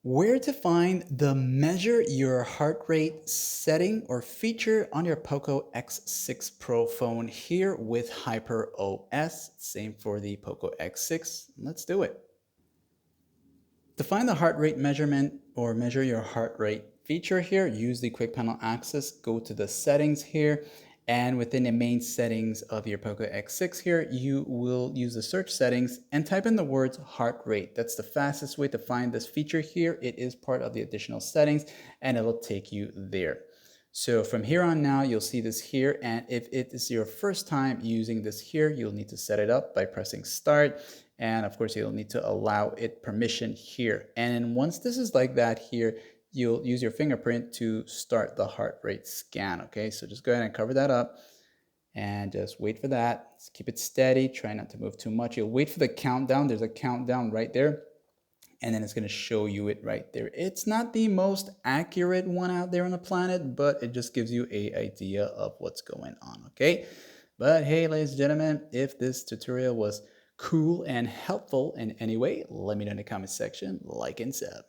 Where to find the measure your heart rate setting or feature on your Poco X6 Pro phone here with Hyper OS. Same for the Poco X6. Let's do it. To find the heart rate measurement or measure your heart rate feature here, use the quick panel access, go to the settings here, and within the main settings of your Poco X6 here, you will use the search settings and type in the words heart rate. That's the fastest way to find this feature here. It is part of the additional settings and it'll take you there. So from here on now, you'll see this here. And if it is your first time using this here, you'll need to set it up by pressing start. And of course, you'll need to allow it permission here. And then once this is like that here, you'll use your fingerprint to start the heart rate scan. Okay, so just go ahead and cover that up and just wait for that. Just keep it steady. Try not to move too much. You'll wait for the countdown. There's a countdown right there. And then it's going to show you it right there. It's not the most accurate one out there on the planet, but it just gives you an idea of what's going on, okay? But hey, ladies and gentlemen, if this tutorial was cool and helpful in any way, let me know in the comment section, like and sub.